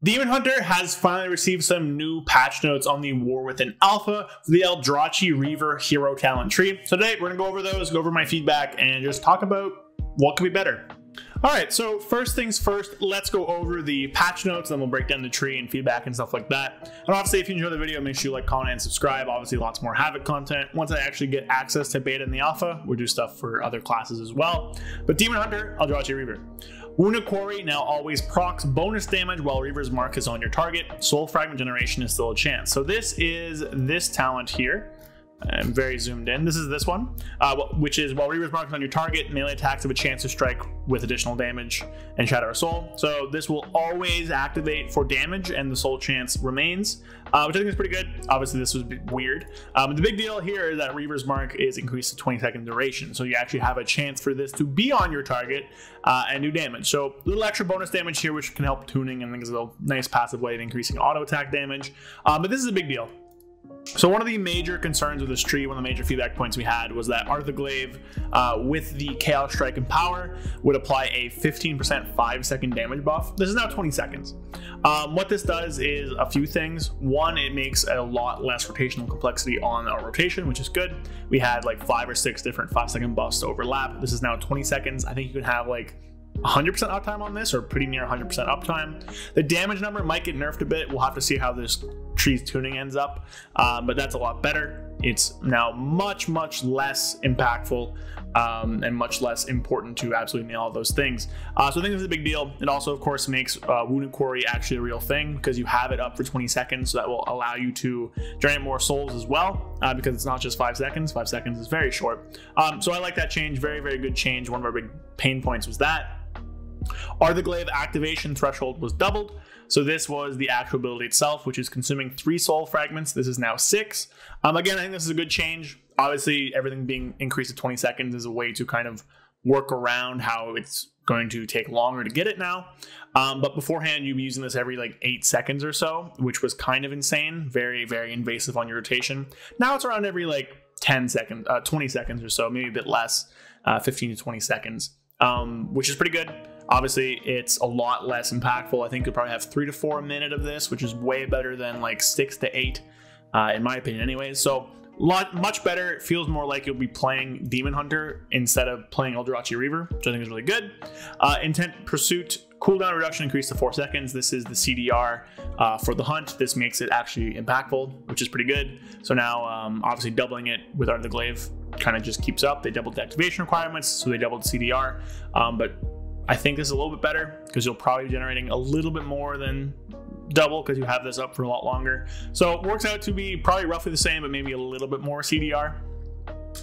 Demon Hunter has finally received some new patch notes on the War Within Alpha for the Aldrachi Reaver hero talent tree. So today we're going to go over those, go over my feedback, and just talk about what could be better. Alright, so first things first, let's go over the patch notes, then we'll break down the tree and feedback and stuff like that. And obviously, if you enjoy the video, make sure you like, comment, and subscribe. Obviously, lots more Havoc content. Once I actually get access to beta and the alpha, we'll do stuff for other classes as well. But Demon Hunter, Aldrachi Reaver. Wounded Quarry now always procs bonus damage while Reaver's Mark is on your target. Soul Fragment generation is still a chance. So this is this talent here. I'm very zoomed in. This is this one, which is while Reaver's Mark is on your target, melee attacks have a chance to strike with additional damage and shatter a soul. So this will always activate for damage and the soul chance remains, which I think is pretty good. Obviously this was weird. The big deal here is that Reaver's Mark is increased to 20-second duration. So you actually have a chance for this to be on your target and do damage. So a little extra bonus damage here, which can help tuning and is a nice passive way of increasing auto attack damage. But this is a big deal. So one of the major concerns with this tree, one of the major feedback points we had was that Aldrachi Glaive with the Chaos Strike and Power would apply a 15% 5-second damage buff. This is now 20 seconds. What this does is a few things. One, it makes a lot less rotational complexity on our rotation, which is good. We had like 5 or 6 different 5-second buffs to overlap. This is now 20 seconds. I think you can have like 100% uptime on this, or pretty near 100% uptime. The damage number might get nerfed a bit. We'll have to see how this tree's tuning ends up, but that's a lot better. It's now much less impactful and much less important to absolutely nail all those things. So I think this is a big deal. It also, of course, makes Wounded Quarry actually a real thing because you have it up for 20 seconds, so that will allow you to generate more souls as well, because it's not just 5 seconds. 5 seconds is very short. So I like that change. Very good change. One of our big pain points was that. Aldrachi Glaive activation threshold was doubled. So this was the actual ability itself, which is consuming 3 soul fragments. This is now 6. Again, I think this is a good change. Obviously, everything being increased to 20 seconds is a way to kind of work around how it's going to take longer to get it now. But beforehand, you'd be using this every like 8 seconds or so, which was kind of insane. Very invasive on your rotation. Now it's around every like 10 seconds, 20 seconds or so, maybe a bit less, 15 to 20 seconds, which is pretty good. Obviously, it's a lot less impactful. I think you'll probably have 3 to 4 a minute of this, which is way better than like 6 to 8, in my opinion anyways. So much better. It feels more like you'll be playing Demon Hunter instead of playing Aldrachi Reaver, which I think is really good. Intent Pursuit cooldown reduction increased to 4 seconds. This is the CDR for the hunt. This makes it actually impactful, which is pretty good. So now, obviously doubling it with Aldrachi Glaive kind of just keeps up. They doubled the activation requirements, so they doubled CDR, but I think this is a little bit better because you'll probably be generating a little bit more than double because you have this up for a lot longer. So it works out to be probably roughly the same, but maybe a little bit more CDR.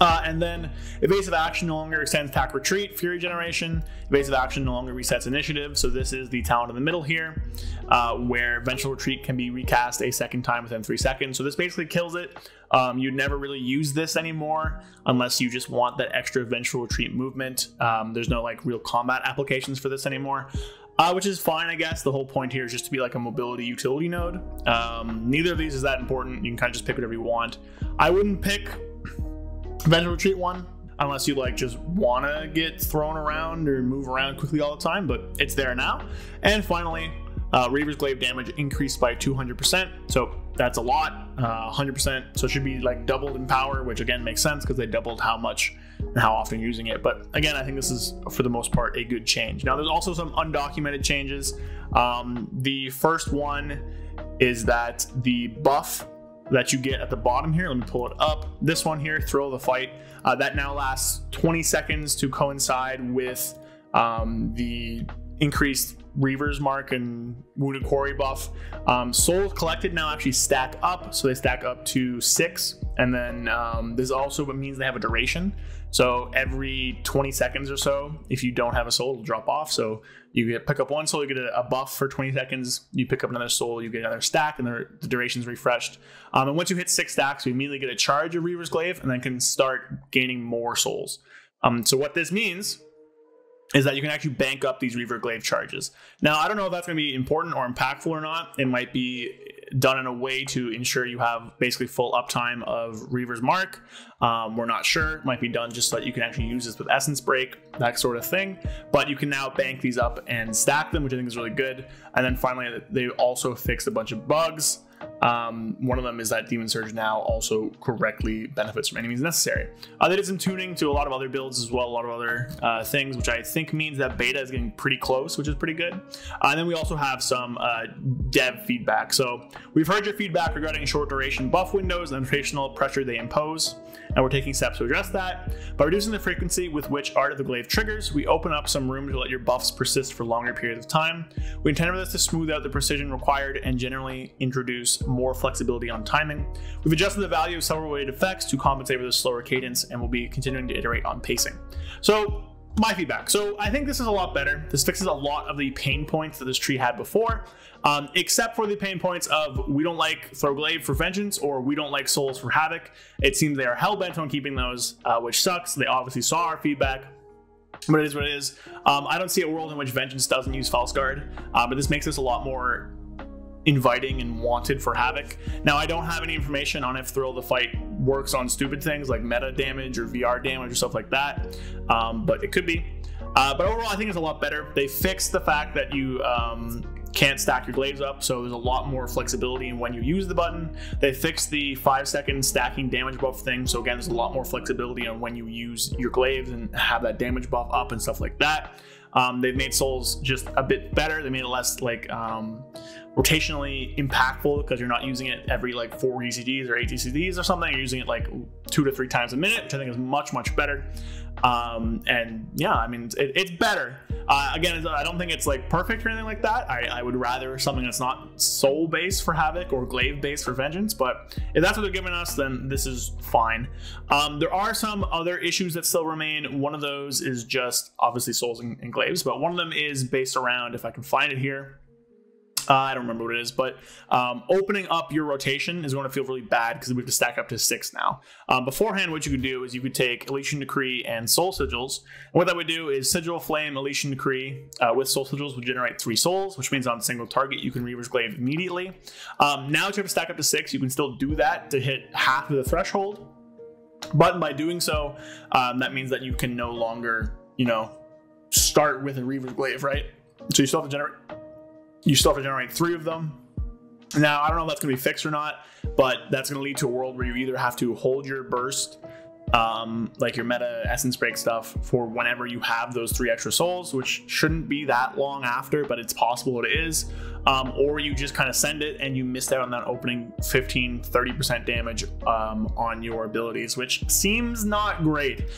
And then evasive action no longer extends attack retreat, fury generation. Evasive action no longer resets initiative. So this is the talent in the middle here, where vengeful retreat can be recast a second time within 3 seconds. So this basically kills it. You'd never really use this anymore unless you just want that extra vengeful retreat movement. There's no like real combat applications for this anymore. Which is fine, I guess. The whole point here is just to be like a mobility utility node. Neither of these is that important. You can kind of just pick whatever you want. I wouldn't pick Vengeful Retreat one unless you like just want to get thrown around or move around quickly all the time, but it's there now. And finally, Reaver's Glaive damage increased by 200%, so that's a lot, 100%. So it should be like doubled in power, which again makes sense because they doubled how much and how often you're using it. But again, I think this is for the most part a good change. Now there's also some undocumented changes. The first one is that the buff that you get at the bottom here, let me pull it up. This one here, Thrill of the Fight, that now lasts 20 seconds to coincide with the increased Reaver's Mark and Wounded Quarry buff. Souls collected now actually stack up, so they stack up to 6, and then this also means they have a duration. So every 20 seconds or so, if you don't have a soul, it'll drop off. So you pick up one soul, you get a buff for 20 seconds. You pick up another soul, you get another stack, and the duration's refreshed. And once you hit 6 stacks, you immediately get a charge of Reaver's Glaive, and then can start gaining more souls. So what this means is that you can actually bank up these Reaver Glaive charges. Now, I don't know if that's going to be important or impactful or not. It might be done in a way to ensure you have basically full uptime of Reaver's Mark. We're not sure. It might be done just so that you can actually use this with Essence Break, that sort of thing. But you can now bank these up and stack them, which I think is really good. And then finally, they also fixed a bunch of bugs. One of them is that Demon Surge now also correctly benefits from any means necessary. They did some tuning to a lot of other builds as well, a lot of other things, which I think means that beta is getting pretty close, which is pretty good. And then we also have some dev feedback. So we've heard your feedback regarding short duration buff windows and the rotational pressure they impose, and we're taking steps to address that. By reducing the frequency with which Art of the Glaive triggers, we open up some room to let your buffs persist for longer periods of time. We intend for this to smooth out the precision required and generally introduce more flexibility on timing. We've adjusted the value of several weighted effects to compensate for the slower cadence, and we'll be continuing to iterate on pacing. So my feedback. So I think this is a lot better. This fixes a lot of the pain points that this tree had before, except for the pain points of we don't like Throw Glaive for Vengeance or we don't like Souls for Havoc. It seems they are hell-bent on keeping those, which sucks. They obviously saw our feedback, but it is what it is. I don't see a world in which Vengeance doesn't use False Guard, but this makes this a lot more inviting and wanted for Havoc. Now, I don't have any information on if Thrill the Fight works on stupid things like meta damage or VR damage or stuff like that, but it could be. But overall, I think it's a lot better. They fixed the fact that you can't stack your glaives up, so there's a lot more flexibility in when you use the button. They fixed the 5-second stacking damage buff thing, so again, there's a lot more flexibility on when you use your glaives and have that damage buff up and stuff like that. They've made Souls just a bit better. They made it less like rotationally impactful because you're not using it every like 4 ECDs or 8 ECDs or something. You're using it like 2 to 3 times a minute, which I think is much better. And yeah, I mean, it's better. Again, I don't think it's like perfect or anything like that. I would rather something that's not soul based for Havoc or glaive based for Vengeance, but if that's what they're giving us, then this is fine. There are some other issues that still remain. One of those is just obviously Souls and Glaives, but one of them is based around, if I can find it here, I don't remember what it is, but opening up your rotation is going to feel really bad because we have to stack up to 6 now. Beforehand, what you could do is you could take Elysian Decree and Soul Sigils. And what that would do is Sigil, Flame, Elysian Decree with Soul Sigils would generate 3 souls, which means on a single target you can Reaver's Glaive immediately. Now that you have to stack up to 6, you can still do that to hit half of the threshold. But by doing so, that means that you can no longer, you know, start with a Reaver's Glaive, right? So you still have to generate 3 of them. Now, I don't know if that's going to be fixed or not, but that's going to lead to a world where you either have to hold your burst, like your meta Essence Break stuff, for whenever you have those 3 extra souls, which shouldn't be that long after, but it's possible it is, or you just kind of send it and you missed out on that opening 15-30% damage on your abilities, which seems not great.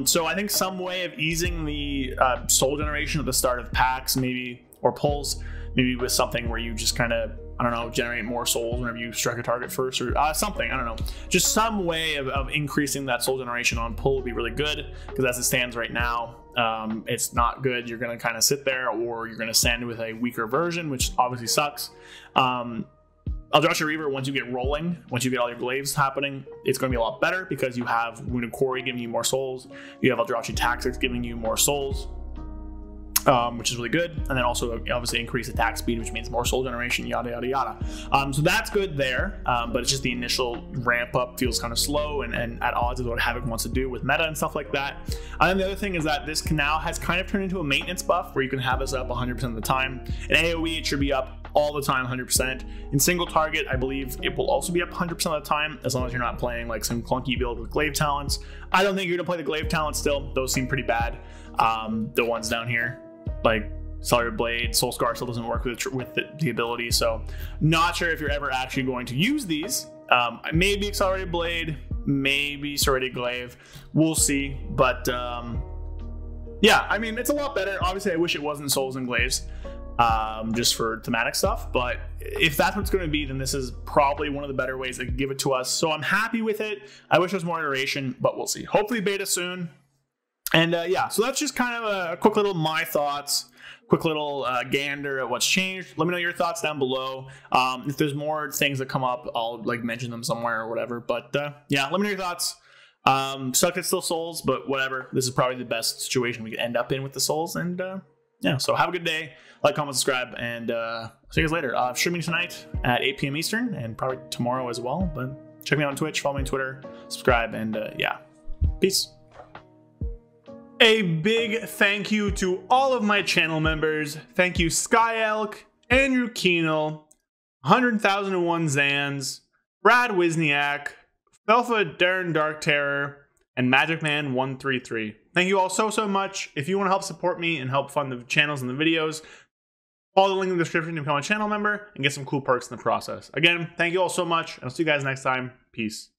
So I think some way of easing the soul generation at the start of packs, maybe, or pulls, maybe with something where you just kind of, I don't know, generate more souls whenever you strike a target first, or something, I don't know. Just some way of increasing that soul generation on pull would be really good, because as it stands right now, it's not good. You're going to kind of sit there, or you're going to send with a weaker version, which obviously sucks. Aldrachi Reaver, once you get rolling, once you get all your glaives happening, it's going to be a lot better, because you have Wounded Quarry giving you more souls, you have Aldrachi Tactics giving you more souls, which is really good, and then also obviously increase attack speed, which means more soul generation, yada yada yada. So that's good there, but it's just the initial ramp up feels kind of slow and at odds with what Havoc wants to do with meta and stuff like that. And then the other thing is that this now has kind of turned into a maintenance buff where you can have this up 100% of the time. In AoE, it should be up all the time, 100%. In single target, I believe it will also be up 100% of the time, as long as you're not playing like some clunky build with glaive talents. I don't think you're gonna play the glaive talents still; those seem pretty bad. The ones down here, like Cellular Blade, Soul Scar still doesn't work with the ability, so not sure if you're ever actually going to use these. Maybe Accelerated Blade, maybe Serrated Glaive, we'll see. But yeah, I mean, it's a lot better. Obviously, I wish it wasn't Souls and Glaives, just for thematic stuff, but if that's what it's going to be, then this is probably one of the better ways they could give it to us. So I'm happy with it. I wish there was more iteration, but we'll see. Hopefully beta soon. And yeah, so that's just kind of a quick little my thoughts, quick little gander at what's changed. Let me know your thoughts down below. If there's more things that come up, I'll like mention them somewhere or whatever. But yeah, let me know your thoughts. Suck it's still Souls, but whatever. This is probably the best situation we could end up in with the Souls. And yeah, so have a good day. Like, comment, subscribe, and see you guys later. Streaming tonight at 8 p.m. Eastern, and probably tomorrow as well. But check me out on Twitch, follow me on Twitter, subscribe, and yeah, peace. A big thank you to all of my channel members. Thank you, Sky Elk, Andrew Keenel, 100,001 Zans, Brad Wisniak, Felfa Darren Dark Terror, and Magic Man 133. Thank you all so much. If you want to help support me and help fund the channels and the videos, follow the link in the description to become a channel member and get some cool perks in the process. Again, thank you all so much. I'll see you guys next time. Peace.